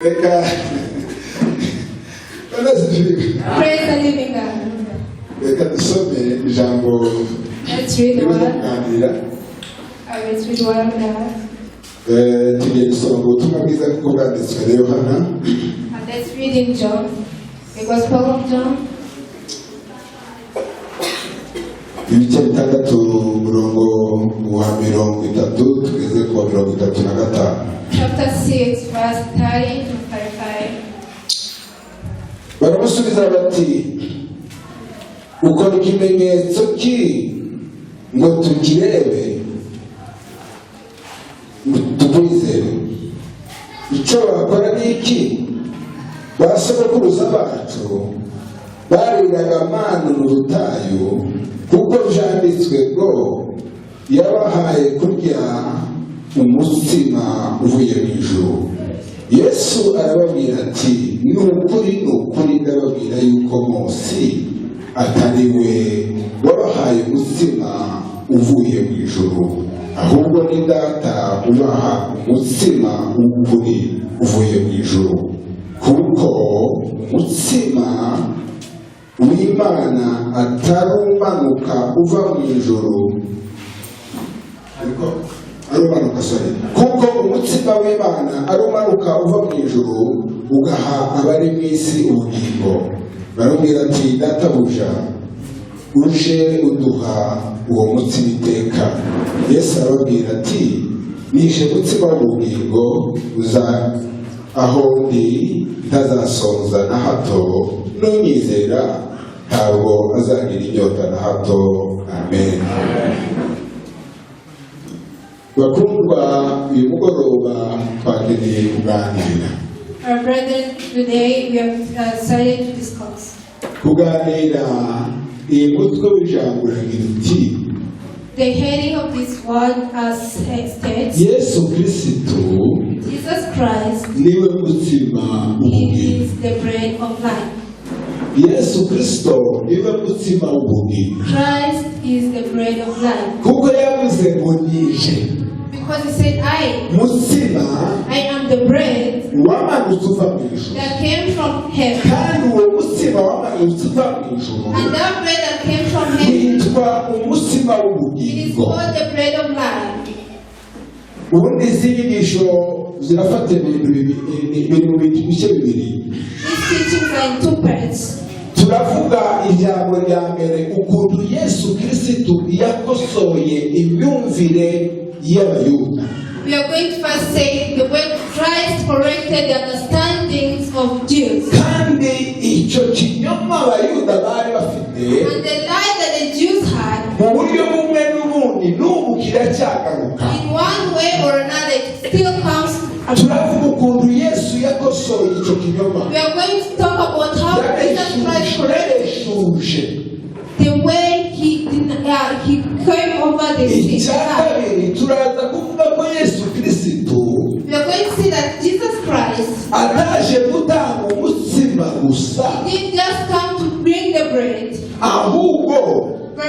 Praise the living God. Let's read the word. I will read the word of God. And let's read in John, the Gospel of John. Ibice bitandatu murongo wa 33 Chapter 6, verse 30 to 35. baramusubiza bati ukora ikimenyetso ki ngo tukirebe tukwizere. Icyo bakora ni iki? Basogokuruza bacu bariraga manu mu butayu, kuko byanditswe ngo yabahaye kurya umutsima uvuye mu ijuru. Yesu arababwira ati ni ukuri ndababwira yuko Mose atari we wabahaye umutsima uvuye mu ijuru, ahubwo ni Data ubaha umutsima w'ukuri uvuye mu ijuru. Kuko umutsima w'Imana atarumanuka uva mu ijuru, kuko umutsima w'Imana arumanuka uva mu ijuru ugaha abari mu isi ubugingo. Baramubwira ati Databuja, uje uduha uwo mutsima iteka. Yesu arababwira ati nije mutsima w'ubugingo, uza aho ndi ntazasonza na hato, n'unyizera ntabwo azagira inyota na hato. Amen. Bakundwa, uyu mugoroba twakeneye kuganira. Our brethren, today we have decided to discuss. Kuganira iyi mutwe w'ijambo uragira uti, the heading of this word states, Yesu Kristo Jesus Christ, niwe mutsima w'ubugingo. He is the bread of life. Yesu Kristo niwe mutsima w'ubugingo. Christ is the bread of life. Kuko yavuze ngo nije, because he said, mutsima I am the bread wamanutse uva mu ijuru. that came from heaven. Kandi uwo mutsima wamanutse uva mu ijuru And that bread that came from heaven, witwa umutsima it is w'ubugingo. called the bread of life. Ubundi izi nyigisho zirafata ibintu mu bice bibiri. These teachings are in two parts. Turavuga ijambo rya mbere, ukuntu Yesu Kristo yakosoye imyumvire y'Abayuda. We are going to first say the way Christ corrected the understandings of Jews. Kandi icyo kinyoma Abayuda bari bafite, And the lie that the Jews had, mu buryo bumwe n'ubundi n'ubu kiracyagaruka. in one way or another, it still comes. Turavuga ukuntu Yesu yakosoye icyo kinyoma. We are going to talk about how Jesus Christ corrected the way he came over the sin. Icyakabiri turaza kuvuga ko Yesu Kristo We are going to see that Jesus Christ ataje gutanga umutsima gusa, didn't just come to bring the bread, ahubwo but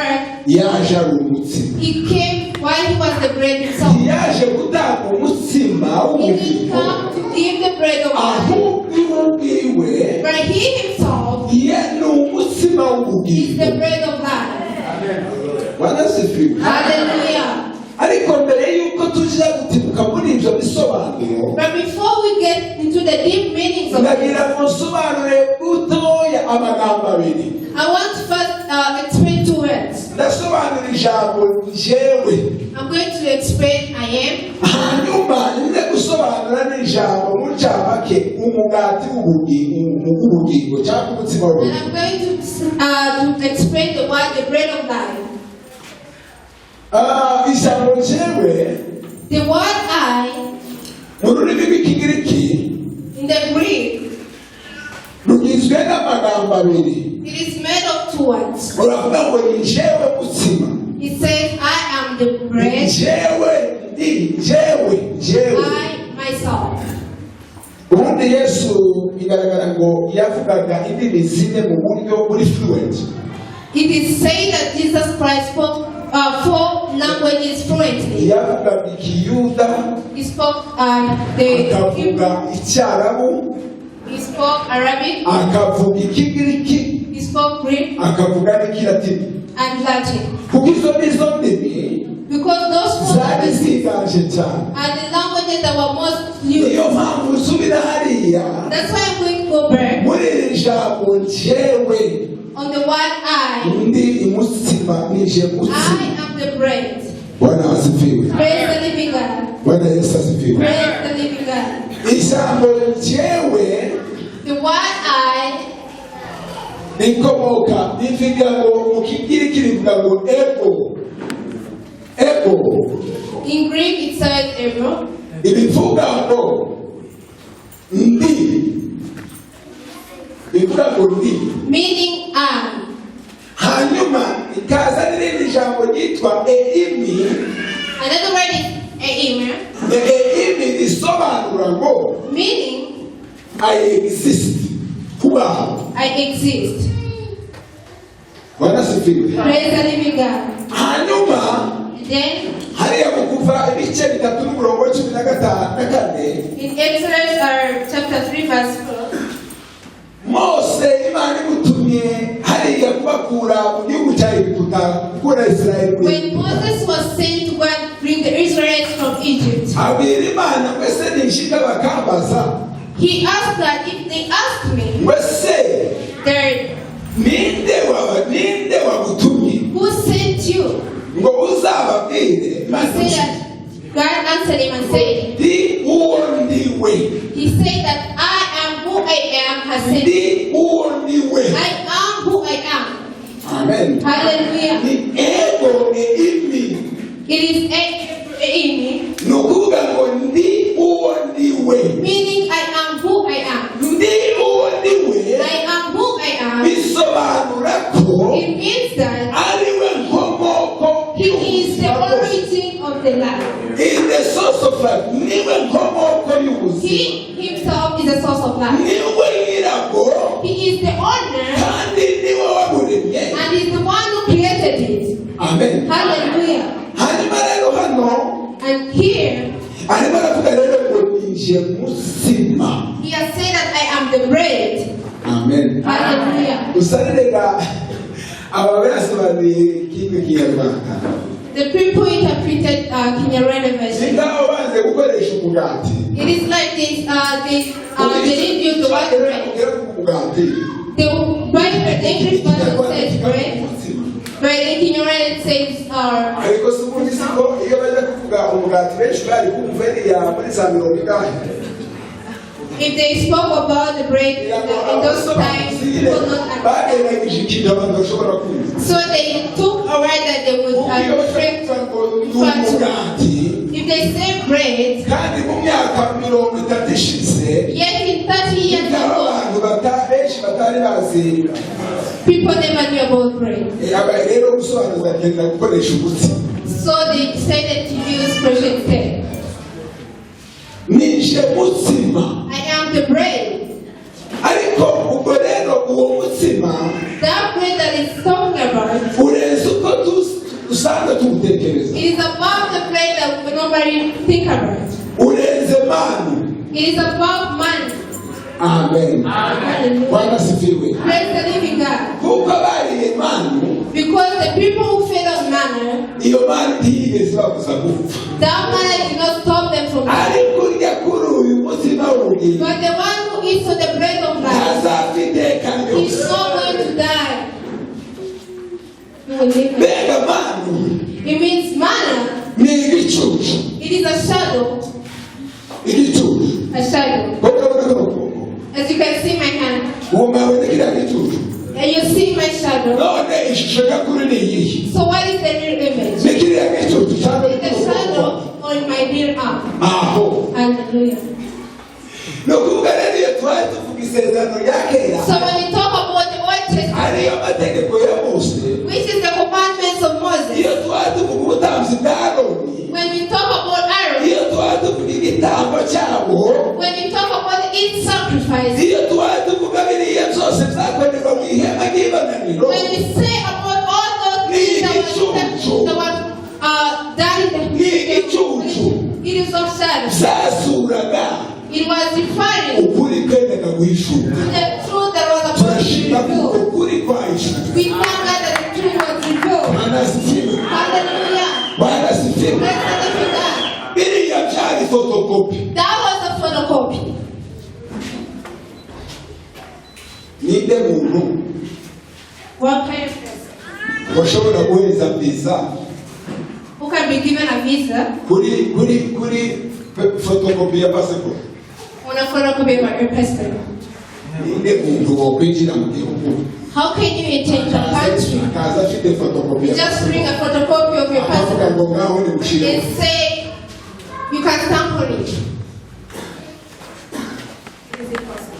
yaje ari umutsima. he came while he was the bread himself. Yaje gutanga umutsima He didn't w'ubugingo, come to give the bread of life, ahubwo ubwiwe but he himself ye ni umutsima is w'ubugingo. the bread of life. Wanasifiwe. Hallelujah. Ariko mbere yuko tujya gutibuka muri ibyo bisobanuro, But before we get into the deep meanings of it, ndagira ngo nsobanure butoya amagambo abiri. I want to first explain two words. Ndasobanura ijambo njyewe, I'm going to explain I am, hanyuma nze gusobanura n'ijambo mu ncamake umugati w'ubugingo cyangwa umutsima and w'ubugingo. I'm going to explain the word, the bread of life. Ijambo njyewe The word I, mu rurimi rw'Ikigiriki in the Greek, rugizwe n'amagambo abiri. it is made of two words. Uravuga ngo ni njyewe mutsima. It says, I am the bread, Njyewe I myself. Ubundi Yesu bigaragara ngo yavugaga indimi zine mu buryo buri fluent. It is said that Jesus Christ spoke 4 languages fluently. yavugaga ikiyuda, He spoke the akavuga Hebrew, icyarabu, he spoke Arabic, akavuga ikigiriki, he spoke Greek akavuga n'ikilatini. and Latin. kuko izo nizo ndimi Because those 4 zari languages ziganje cyane. are the languages that were most niyo used. mpamvu usubira hariya That's why I'm going to go back muri iri jambo njyewe on the word I. ndi umutsima nije I mutsima. am the bread. Bwana asifiwe. Praise the living God. Bwana Yesu asifiwe. Praise the living God. ijambo njyewe The word I rikomoka rivuga ngo mu kigiriki rivuga ngo ego. in Greek it says ego. ibivuga ngo ndi, bivuga ngo ndi. Meaning I. hanyuma ikaza n'irindi jambo ryitwa eimi. Another word is eime. eimi risobanura ngo Meaning I exist, kubaho. I exist. Bwana asifiwe. Praise the living God. hanyuma And then hariya mu kuva ibice bitatu n'umurongo wa 14 in Exodus chapter 3 verse 4. Mose Imana imutumye hariya kubakura mu gihugu cya Egiputa, gukura Isirayeli muri When Egiputa. Moses was sent to go and bring the Israelites from Egypt, abwira Imana ngo ese nishika bakambaza he asked that if they asked me, ngo ese there, ninde wagutumye who sent you? ngo uzababwire He Imana said that God answered him and said, ndi uwo ndiwe, he said that I am who I am has sent me. ndi uwo ndiwe. I am who I am. Amen. Hallelujah. Ni ego eimi. It is Amy, ni ukuvuga ngo ndi uwo ndiwe. meaning I am who I am. ndi uwo ndiwe I am who I am. bisobanura ko It means that ariwe nkomoko he is the origin of the life. in the source of life. niwe nkomoko He y'ubuzima, himself is the source of life. niwe nyirago He is the owner kandi niwe wamuremye. and is the one who created it. Amen. Hallelujah. hanyuma rero hano And here, arimo aravuga rero ngo nije mutsima. he has said that I am the bread. Amen. Hallelujah. usarerega aba basobanuye kimwe kinyarwanda The people interpreted Kinyarwanda version. ngaho banze gukoresha umugati. It is like this, they didn't use the word bread. The English version says bread, but in Kinyarwanda it says ariko si ubundi siko iyo bajya kuvuga umugati benshi bari kumva iriya muri za mirongo ingahe. if they spoke about the bread in those times, people would not understand. bageragije ikintu abantu bashobora kumva. So they took a word that they would iyo refer bashaka ngo ni to. umugati If they say bread, kandi mu myaka 30 ishize yet in 30 years aho ago, abantu benshi batari bazi people never knew about bread. aba rero gusobanuza agenda gukoresha umutsima. So they decided to use present tense. nije mutsima. I am the bread. ariko ubwo rero uwo mutsima That bread that is talking about, urenze uko usanga tuwutekereza. it is about the bread that we normally think about. urenze manu. It is about man. Amen. Hallelujah. Bwana asifiwe. Praise the living God. kuko bariye manu, Because the people who fed on manna, iyo manu ntiyigeze babuza gupfa. that manna did not stop them from dying. ariko urya kuri uyu mutsima w'ubugingo But the one who eats of the bread of life ntazapfa iteka is ryose. not going to die. He will live. mbega manu It means manna. ni igicucu. It is a shadow. igicucu A shadow. kuko urabona ko ukuboko As you can see my hand. uwo mwawe ni kiriya gicucu. And you see my shadow. none ishusho nyakuri ni iyihe? So what is the real image? ni kiriya gicucu cyangwa It's the shadow on my rear arm. aho. Hallelujah. ni ukuvuga rero iyo tubaye tuvuga isezerano rya kera So when we talk about the Old Testament, ariyo mategeko ya mose, which is the commandments of Moses, iyo tubaye tuvuga ubutambyi bwa aroni, when we talk about Aaron, iyo tubaye tuvuga igitambo cyabo, when we talk about the eat sacrifice, iyo tubaye tuvuga biriya byose byakorerwa mu ihema ry'ibonaniro, when we say about all those things that were guhishuka. the truth that was about to be Turashima kuko revealed. ukuri kwahishuka. We thank God that the truth was revealed. Bwana asifiwe. Hallelujah. Bwana asifiwe. Praise the living God. Biriya byari fotokopi. That was a photocopy. Ninde muntu What kind of person? washobora guheza visa Who can be given a visa kuri fotokopi ya passport? on a photocopy of your passport? Ninde muntu wokwinjira mu gihugu How can you enter the country? akaza afite fotokopi You ya just passport? bring a photocopy of your Akavuga passport ngo ngaho ni mushire. and say you can stamp on it. Is it possible?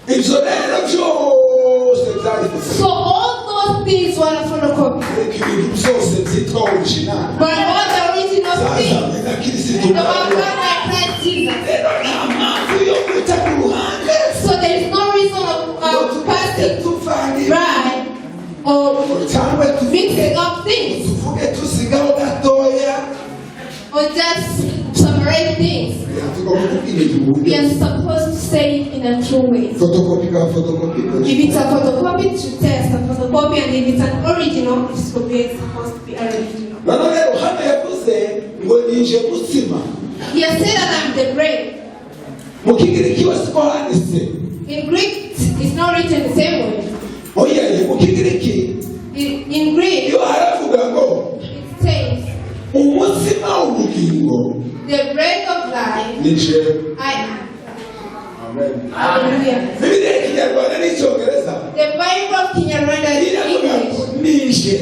Ibyo rero byose byari So all those things were a photocopy. ariko ibintu byose byitwa original But all the original things, zazanywe na kirisitu the one by Christ Jesus. rero nta mpamvu yo guca ku ruhande So there is no reason of passing tuvangira right or cyangwa mixing up things tuvuge tusigaho gatoya or just separate things. tugomba kubwira igihugu We are supposed to say it in a true way. fotokopi ka fotokopi If it's a photocopy, it should test a photocopy, and if it's an original, it's supposed to be original. none rero hano yavuze ngo nije mutsima He has said that I'm the bread. mu kigiriki wasiko handitse In Greek, it's not written the same way. oya mu kigiriki In Greek, iyo haravuga ngo it says, umutsima w'ubugingo the bread of life, nije I am. amen. Hallelujah. bibiliya y'ikinyarwanda n'icyongereza The Bible of Kinyarwanda is iravuga ngo English. nije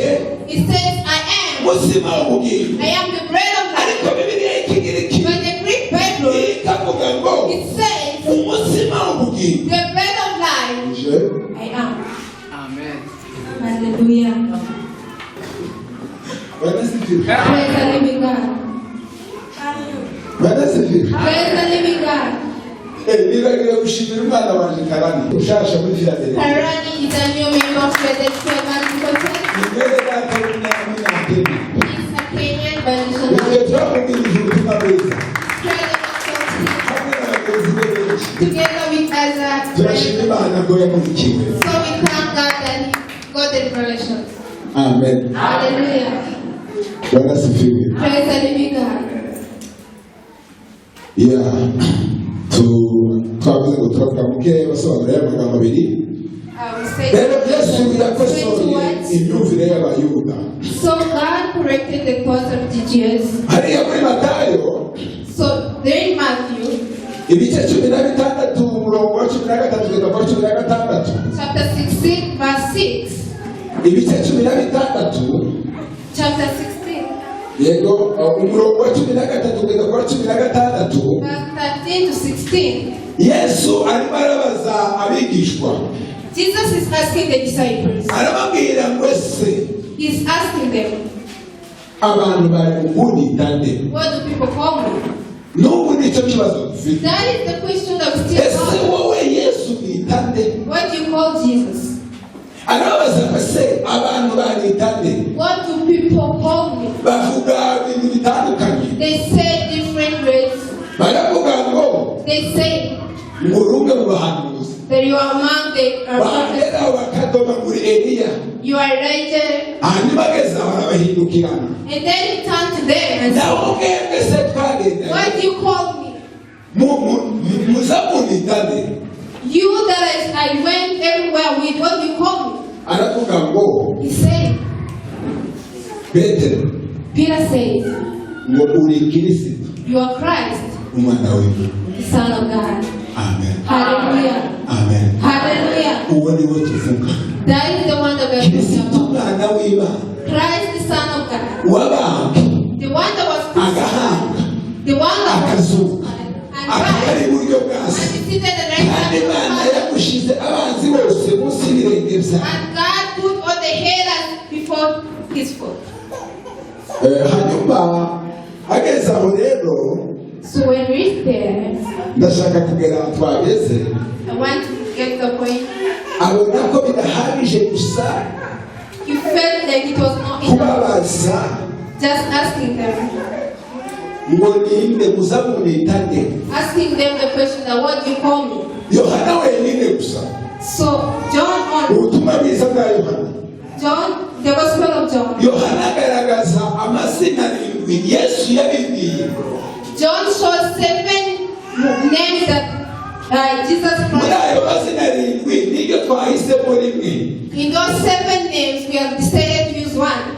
It says, I am. umutsima w'ubugingo I am the bread of ariko life. bibiliya y'ikigiriki But the Greek Bible, ikavuga ngo it says, umutsima w'ubugingo the bread of life, nije I am. Hallelujah. banasifiwe Praise the living God. banasifiwe Praise the living God. nibagiwe gushimira umwana wanje karani ushasha muri filadelfiya Karani is a new member of Philadelphia Evangelical Church. imbere data w'umunyakenya He's a Kenyan Baptist igihe turamubwirije ubutumwa bwiza hamwe n'abagenzi be benshi together with other turashima friends. imana ko yamurikiwe So we thank God that He got the revelation. amen Hallelujah. banasifiwe Praise the living God. ya twavuze ngo turavuga muke basobanura y'amagambo abiri We say rero yesu 20 yakosoye words. imyumvire y'abayuda So God corrected the thoughts of the Jews. hariya muri matayo So there in Matthew ibice 16 umurongo wa 13 kugeza kwa 16 chapter 16 verse 6. ibice 16 Chapter 16 yego umurongo wa 13 kugeza kwa 16 verse 13 to 16. yesu arimo arabaza abigishwa Jesus is asking the disciples. arababwira ngo ese He's asking them, abantu bari ubundi what do people call me? n'ubu nicyo kibazo dufite That is the question that we still ese have. wowe yesu mwitande What do you call Jesus? arababaza ngo ese abantu banitande What do people call me? bavuga ibintu bitandukanye They say different words. baravuga ngo They say ngo rumwe mu bahanuzi that you are among the prophets. bagera bakadoma muri eliya You are Elijah. hanyuma ageze aho arabahindukirana And then he turned to them and said, nawe mwebwe se twagenda what do you call me? muza munitande You that I went everywhere with, what do you call me? aravuga ngo He said, petero Peter says, ngo uri kirisito you are Christ, umwana w'imana the Son of God. amen Hallelujah. amen Hallelujah. uwo ni wo tuvuga That is the one that we are talking kirisito about. umwana w'imana Christ, the Son of God. wabambwe The one that was crucified. agahambwa The one that was akazuka crucified. akaba ari And iburyo bwa rise. se And he seated at the right kandi hand of the imana Father. yagushize abanzi bose munsi y'ibirenge byawe And God put all the haters before his foot. hanyuma ageze aho rero So when we reach there, ndashaka kugera aho twageze I want to get the point. abona ko bidahagije gusa He felt like it was not enough. kubabaza Just asking them. ngo ninde muza munitande Asking them the question that what do you call me? Yohana wenyine gusa. So John on Ubutumwa bwiza bwa Yohana. John, the Gospel of John. Yohana agaragaza amazina arindwi Yesu yabibwiye. John shows 7 names that Jesus Muri Christ. ayo mazina arindwi niryo twahisemo rimwe. In those 7 names, we have decided to use one.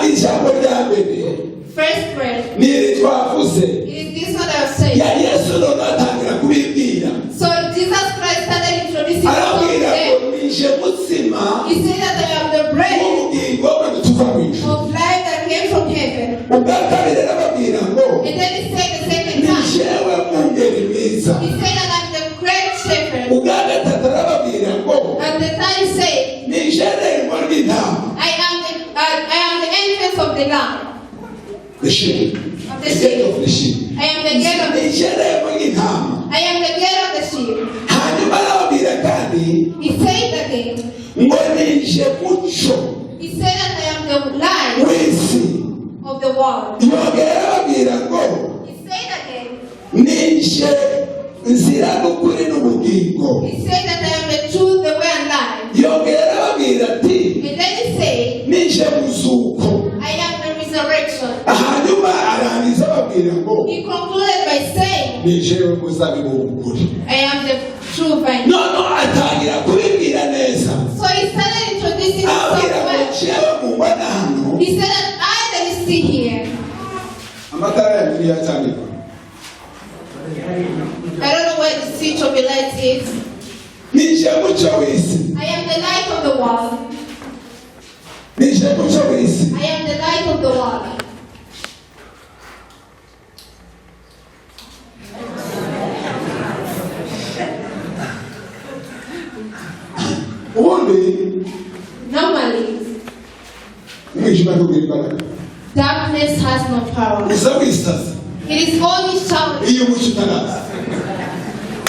Ijambo rya mbere First word. ni iri twavuze. It is this one I have said. Ya Yesu noneho atangira kubibwira. So Jesus Christ started introducing himself to Arabwira them. ngo nije mutsima He said that I am the bread w'ubugingo bwe tuva mu ijuru. of life that came from heaven. Ubwa kabiri arababwira ngo And then he said the second ni time. jewe mwungeri mwiza. He said that I'm the great shepherd. Ubwa gatatu arababwira ngo And the time said, ni je rembo ry'intama. I am the entrance of the lamb. The sheep. Of the The sheep. gate of the sheep. I am the gate of the Ni je rembo ry'intama. I am the gate of the sheep. Hanyuma arababwira kandi He said again. ngo ni je muco He said that I am the light w'isi. of the world. Yongera arababwira ngo He said again. ni je nzira n'ukuri n'ubugingo. He said that I am the truth, the way, and life. Yongera arababwira ati And then he said, ni je muzuko. I am the resurrection. Hanyuma arangiza ababwira ngo He concluded by saying, ni jewe muzabibu w'ukuri. I am the true vine. Noneho atangira kubibwira neza. So he started introducing Ababwira ngo himself well. jewe mubona hano. He said that I that you see here, Amatara ya Bibiliya cyandikwa. I don't know where the switch of the light is. Ni je muco w'isi. I am the light of the world. Ni je muco w'isi. I am the light of the world. Ubundi Normally, umwijima ntugira imbaraga. darkness has no power. Uza wisaza. It is only shouting. Iyo umuco utaraza.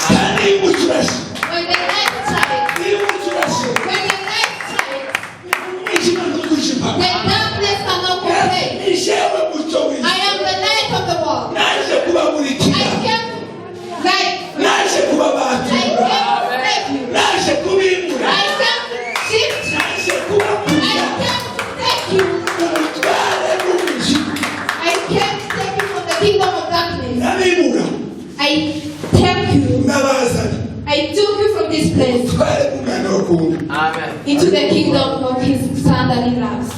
Kandi iyo umuco urashe. When the light shines, Iyo umuco urashe. when the light shines, Umwijima ntugurisha the impaka. darkness cannot complain. Ni jewe muco w'isi. I am the light of the world. Naje kubamurikira. I came like Naje I kubabatura. came to save you. Naje kubimura. I came to shift you. Naje I kubakura. came to take you. Umutware w'umwijima. I came to take you from the kingdom of darkness. Nabimura. I take you. Nabazana. I took you from this place Umutware w'umwana wo kundi. into the kingdom of his son that he loves.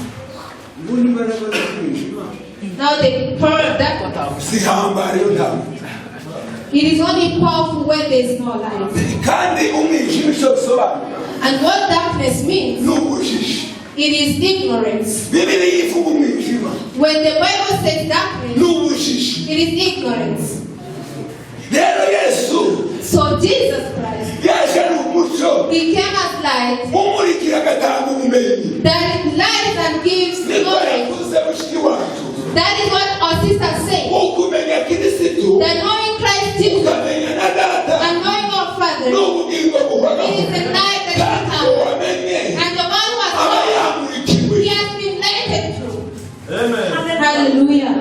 Now the power of darkness. Sihambara iyo ntama. It is only powerful when there is no light. Kandi umwijima icyo bisobanura And what darkness means, ni ubujiji. it is ignorance. Bibiliya ivuga umwijima When the Bible says ni darkness, ubujiji. it is ignorance. Rero Yesu So Jesus Christ, yaje ari umucyo he came as light, umurikira agatanga ubumenyi. that lights and gives Niko knowledge. yavuze mushiki wacu. That is what our sister said. Ukumenya Kirisitu That knowing Christ Jesus ukamenya na data and knowing our Father, n'ubugingo buhoraho. it is the light that Kandi we have. uwamenye And the one who has aba known, yamurikiwe. he has been lighted through. Hallelujah.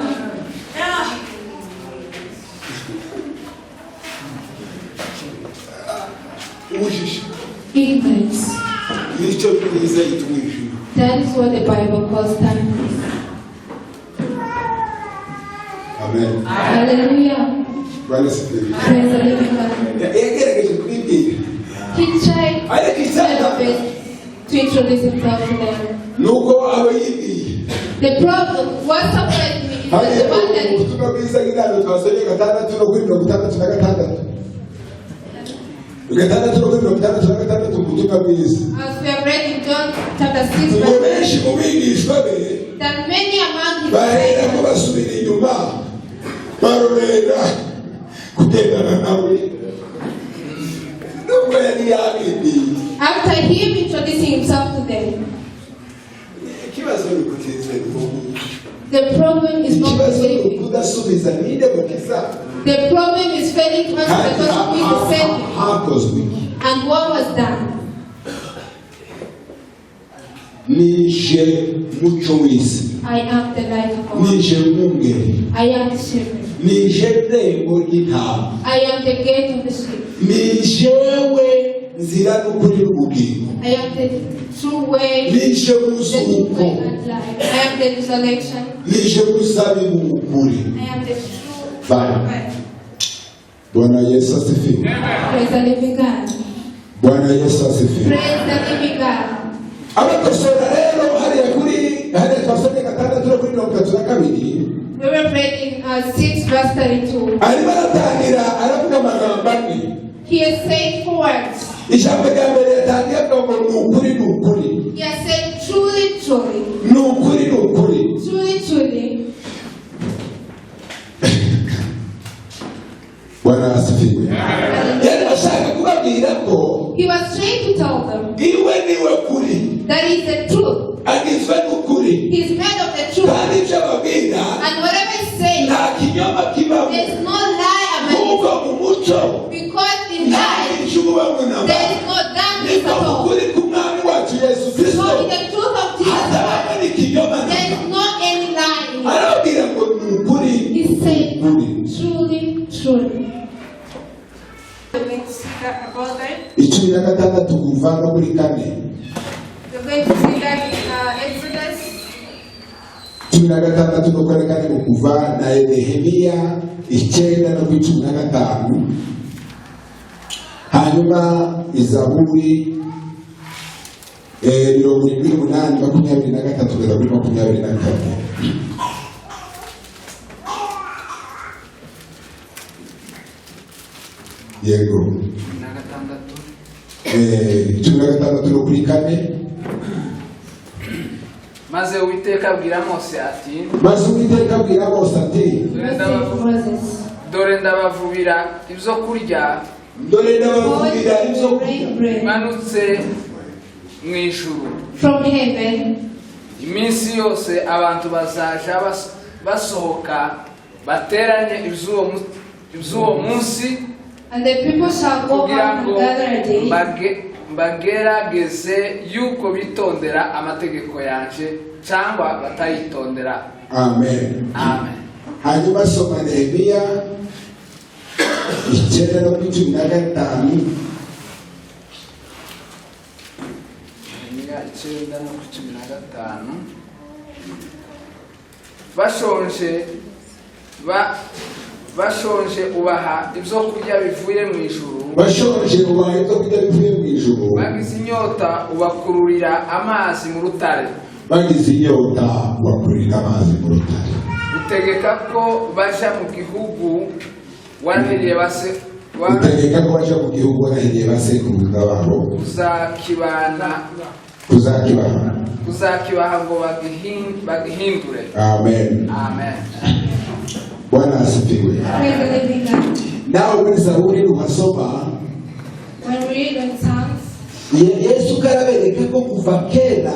Ubujiji Ignorance. nicyo Bibiliya yita umwijima. That is what the Bible calls darkness. Amen. Hallelujah. Bwana sifiwe. Praise the living God. Yagerageje kubibwira. He tried Ariko his icyatanga best to introduce himself to them. nuko aba yibwiye. The problem, what surprised me is that Hariya the one that ubutumwa bwiza bw'inama twasomye gatandatu no kuri 66. Gatandatu no kuri 66 ubutumwa bwiza. as we have read in John chapter 6, Ngo verse benshi mu bigishwa be that many among his bahera ko disciples basubira inyuma barorera kugendana nawe. Nubwo yari yabibwiye. after him introducing himself to them, Ikibazo ni ukutizera umuntu. the problem is not Ikibazo ni believing. ukudasubiza ninde mukiza. The problem is failing to answer the question who is the Savior hakozwe iki? and what was done. Nije muco w'isi. I am the light of God. Nije mwungeri. I am the shepherd. nije irembo ry'intama. I am the gate of the sheep. Nijewe nzira n'ukuri n'ubugingo. I am the true way, Nije the truth muzuko. and life. I am the resurrection. Nije musabi mu ukuri. I am the true Bye. way. Bwana Yesu asifiwe. Praise the living God. Bwana Yesu asifiwe. Praise the living God. Abakosora rero hariya twasomye gatandatu no kuri 32. We were reading 6 verse 32. Arimo aratangira aravuga amagambo ane. He has said 4 words. Ijambo rya mbere yatangiye avuga ngo ni ukuri ni ukuri. He has said truly, truly. Ni ukuri ni ukuri. Truly, truly. Bwana asifiwe. Yari ashaka kubabwira ko He was trying to tell them iwe niwe kuri. that is the truth. Agizwe n'ukuri. He's made of the truth. Kandi ibyo ababwira And whatever he says, nta kinyoma kibamo. there's no lie about Kuko mu muco it. Because in nta life, icyo ubamo namba. there is no darkness Niko at mu all. kuri k'umwami wacu Yesu Kristo. So in the truth of Jesus Hatabamo Christ, n'ikinyoma there namba. is no any lie in it. Arababwira ngo ni ukuri. He said, Ukuri. truly, truly. Icumi na gatandatu kuva no kuri kane. We're going to see that in Exodus. Cumi na gatandatu no kuri kane mu kuva na Nehemiya 9 no kuri 15. Hanyuma Izaburi 78 23 kugeza kuri 24. Yego. 16 no kuri kane. Maze Uwiteka abwira Mose ati, Maze Uwiteka abwira Mose ati, dore ndabavubira ibyo kurya dore ndabavubira ibyo kurya bimanutse mu ijuru. From heaven. Iminsi yose abantu bazaja basohoka bateranye iby'uwo munsi, And the people shall go kugira out ngo another day. bagerageze yuko bitondera amategeko yanje cyangwa batayitondera. Amen. Amen. Hanyuma soma Nehemiya 9 no kuri 15. Nehemiya 9 no kuri 15. Bashonje ubaha ibyo kurya bivuye mu ijuru. Bashonje ubaha ibyo kurya bivuye mu ijuru. Bagize inyota ubakururira amazi mu rutare. Bagize inyota ubakururira amazi mu rutare. Utegeka ko baja mu gihugu warahiriye basekuruza babo. Uzakibaha ngo bagihindure. Amen. Amen. Bwana asifiwe. Praise the living God. Nawe muri Zaburi uhasoma, When we read in Psalms, Yesu karabereka ko kuva kera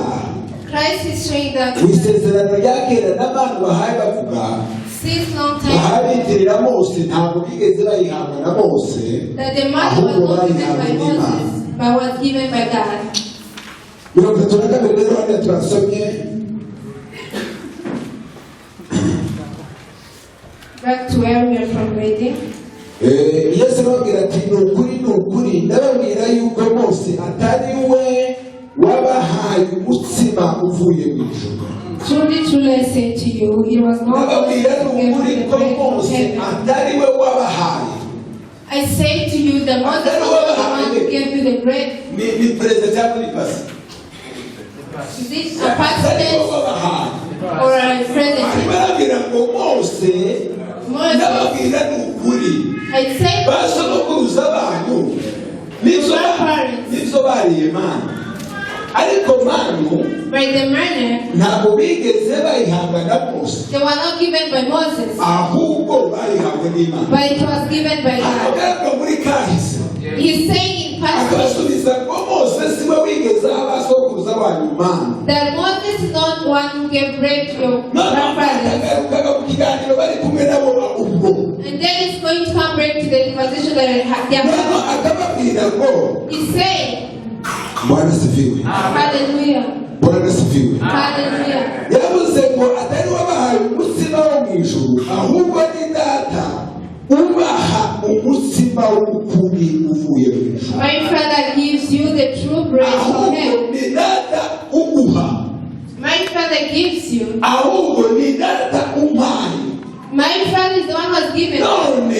Christ is showing that mu isezerano rya kera n'abantu bahaye bavuga since long time bahabitirira Mose ntabwo bigeze bayihabwa na Mose, that the matter was not given by Moses, but was given by God. 32 rero hano turasomye Back to where we are from reading. Yesu arababwira ati ni ukuri ndababwira yuko Mose atari we wabahaye umutsima uvuye mu ijuru. Truly, truly I say to you, it was not Ndababwira Moses ni who gave ukuri you the ko bread from Mose heaven. atari we wabahaye. I say to you that Moses was not the one who gave you the bread. Ni perezida cyangwa ni pasi? Is it a past tense or a present tense? Barabwira ngo Mose ndababwira ni ukuri. I say Basogokuruza abantu nibyo bariye manu, ariko manu by the manner ntabwo bigeze bayihabwa na Mose, they were not given by Moses, ahubwo bayihabwe n'Imana. but it was given by God. Agaruka muri kahise He's saying in past tense akabasubiza ngo Mose siwe wigeze abasogokuruza abantu manu. that Moses is not one who gave bread to your grandfathers. Agarukaga mu kiganiro bari kumwe nabo ubwo, And then it's going to come back to the conversation that they are noneho having. akababwira ngo He's saying, Bwana asifiwe. hallelujah, Bwana asifiwe. hallelujah. Yavuze ngo atari wabahaye umutsima wo mu ijuru, ahubwo ni Data uhawe ukuri uvuye mu ijuru. My Father gives you the true bread from Ahubwo heaven. ni data uguha. My Father gives you. Ahubwo ni data umpaye. My Father is the one who has given None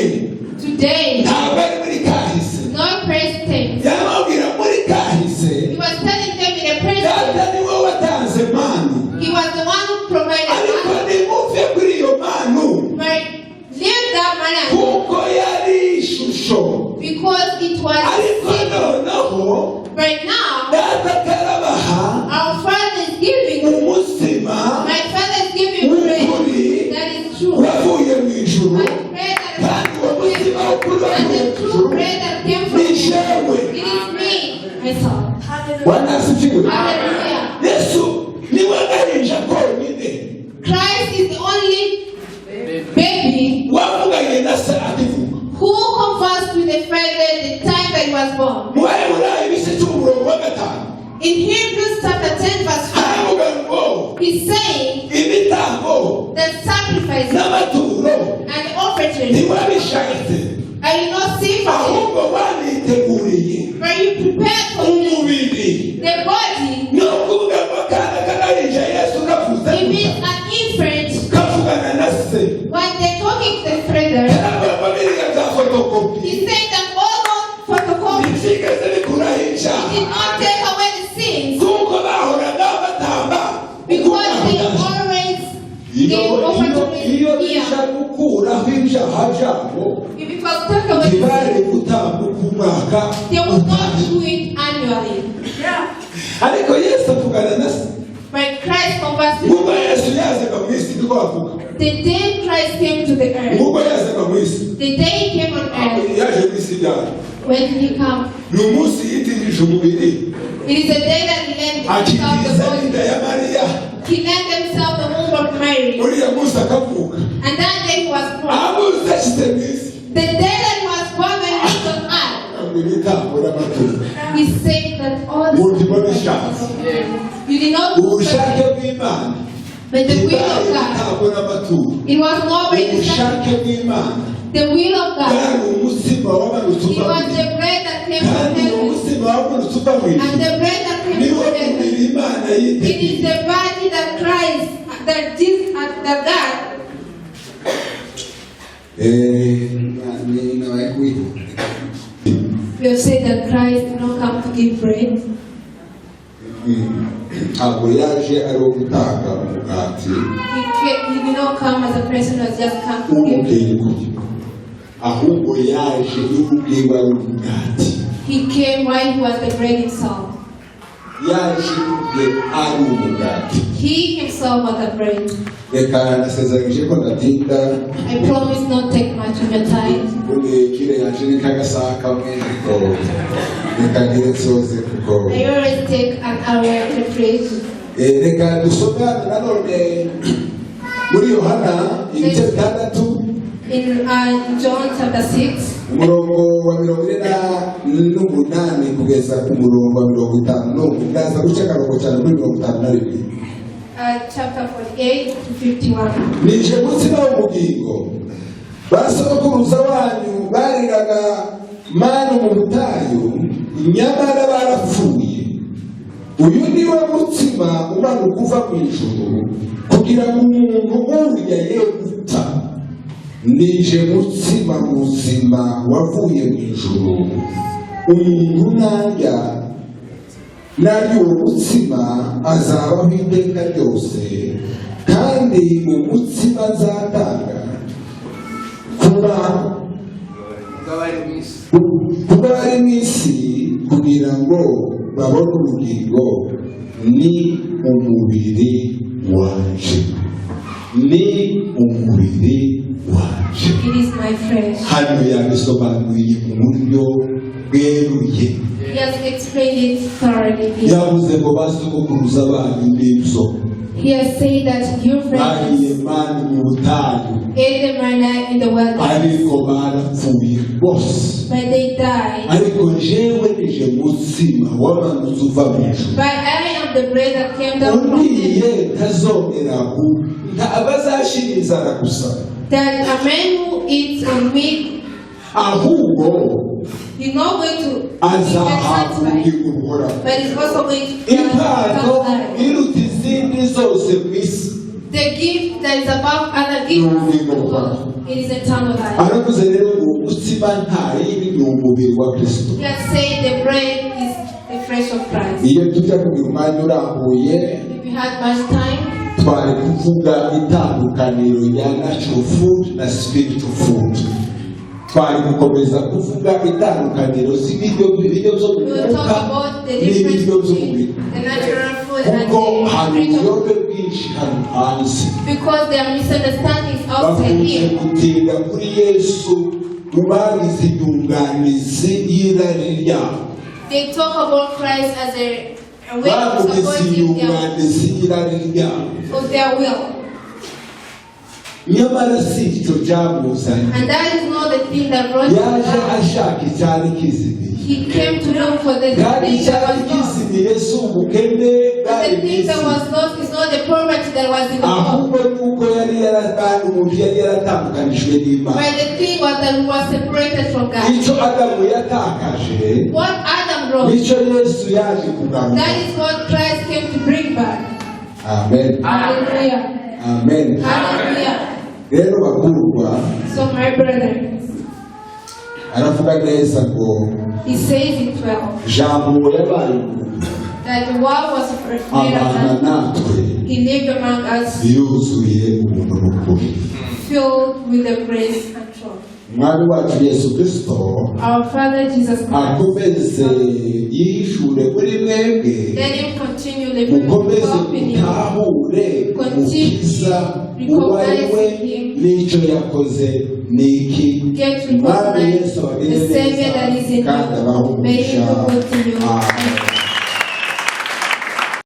today. ntabwo ari muri kahise. No present tense. Yamubwira muri kahise. He was telling them in the present. Data ni wowe watanze manu. He was the one who provided Ariko manna. nimuve kuri iyo manu. But leave that manna Kuko yari ishusho. because it was Ariko simple. noneho Right now, data karabaha our Father is giving. umutsima My Father is giving bread w'ukuri that is true. wavuye mu ijuru. My bread that Kandi uwo is true. mutsima w'ukuri And wavuye the mu true ijuru bread that came from ni heaven. jewe. It is me, myself. Bwana asifiwe. Hallelujah. Yesu niwe agahinja konyine Christ is the only baby wavuganye na se akivuga. who conversed with the Father the time that he was born. Mu Baheburayo ibice cy'umurongo wa 5 In Hebrews chapter 10 verse 5, haravuga ngo he's saying ibitambo that sacrifices n'amaturo and offerings ntiwabishatse, I did not see for you, ahubwo waniteguriye but you prepared for me umubiri. the body. Ni ukuvuga ngo akana k'agahinja Yesu kavuze It means an infant. kavugana na se. When they're talking to the Father, Karavuga biriya bya fotokopi he said that all those photocopies bitigeze bikuraho icyaha. did not take away the sins Kuko bahoraga batamba because they always gave over to me iyo here. bisha gukuraho ibyaha byabo If it was taken away, ntibari gutambuka umwaka they would not do it annually. ariko Yesu avugana na se. But Christ conversed with Ubwo Yesu yazaga mu isi niko bavuga. the day Christ came to the earth, Ubwo yazaga mu isi the day he came on earth, yaje mu isi ryari? when did he come? Ni umunsi yitirije umubiri It is the day that he lent himself the akitiza body. inda ya Mariya. He lent himself the womb of Mary. Uriya munsi akavuka. And that day he was born. Abuze ashyize mu isi. The day that he was born when he was on earth, Ibitambo n'amaturo. he said that all Mu the ndimo n'ishavu. you did not do Ubushake something, bw'Imana. but the will Ibari of God. ibitambo n'amaturo. It was not by the Ubushake sacrifice. bw'Imana. The will of God. Bwari umutsima wamanutse It uva mu was ijuru. the bread that came from Kandi uwo heaven. mutsima wamanutse uva mu And ijuru the bread that came niwo from heaven. mubiri Imana It is yiteguye. the body that Christ, that Jesus, that God. We have said that Christ did not come to give bread. Ntabwo yaje ari uwo gutanga umugati He did not come as a person who has just come to give. umubwiye kurya, ahubwo yaje y'ubwiwe ari umugati. He came while he was the bread himself. Yaje ubwe ari umugati. He himself was the bread. Reka nasezeranyije ko ndatinda. I promise not take much of your time. Ubundi kire yaje ni kagasaha kamwe ariko reka ngire nsoze kuko I always take an hour to preach. reka dusome hano nanone muri Yohana ibice 6 In John chapter 6, umurongo wa 48 kugeza ku murongo wa 50 ndaza guca akarongo cyane kuri 52. chapter 48 to 51. Nije mutsima w'ubugingo, basokuruza wanyu bariraga manu mu butayu, nyamara barapfuye. Uyu niwe mutsima umanuka uva mu ijuru kugira ngo umuntu urya ye gupfa. Nije mutsima muzima wavuye mu ijuru, umuntu narya uwo mutsima azabaho iteka ryose, kandi umutsima nzatanga kuba bari mu isi kugira ngo babone ubugingo, ni umubiri wanje, ni umubiri wanje. It is my flesh. Hano yabisobanuye mu buryo bweruye. He has explained it thoroughly here. Yavuze ngo basokuruza banyu n'ibyo He has said that your bariye friends manu mu butayu, ate the manna in the wilderness, ariko barapfuye bose. but they died. Ariko jewe nije mutsima wamanutse uva mu ijuru. But I am the bread that came down from heaven, Undiye ntazongera abazashira inzara gusa, that a man who eats on me ahubwo He's not going to be azahabwa satisfied, uhoraho. but he's also going to impano satisfied. iruta izindi zose mu isi The gift that is above other gifts, it is eternal life. aravuze rero ngo umutsima nta yindi ni umubiri wa kristo. He has said the bread is the flesh of Christ. iyo tujya kugira umwanya urambuye If we had much time, twari kuvuga itandukaniro rya natural food na spiritual food. twari gukomeza kuvuga itandukaniro z'ibiryo byo mu we will mwuka talk about the difference n'ibiryo byo mu between mubiri, the natural food and kuko hari the spiritual ubuyobe food. bwinshi hano hanze. Because there are misunderstandings outside bakunze here. gutinda kuri yesu mu bagize inyunganizi y'irari ryabo, They talk about Christ as a way of bagize supporting inyunganizi y'irari ryabo, of their will. nyamara si icyo cyamuzanye. And that is not the thing that brought him yaje down. ashaka icyari kizimiye, He came to look for the kandi thing that icyari was lost. kizimiye si ubukene bwari And the mu thing that isi, was lost is not the poverty that was in the world. ahubwo nuko umuntu yari yaratandukanijwe n'Imana. But the thing was that we were separated from God. icyo adamu yatakaje What Adam wrote, nicyo yesu yaje kugaruka. that is what Christ came to bring back. amen Hallelujah. amen. Hallelujah. rero bakurwa So my brother, aravuga neza ngo he says in 12 jambo yabaye umuntu that the world was made of abana man. natwe He lived among us, yuzuye umuntu n'ukuri. filled with the grace and truth. umwami wacu yesu kristo Our Father Jesus Christ, akomeze yishure muri mwebwe, let him continually mukomeze accompany you. mutahure umukiza uwo ari we n'icyo yakoze n'iki. Get to umwami recognize yesu the abagire Savior neza that is in kandi abahe you. May umugisha. he continue. Amen.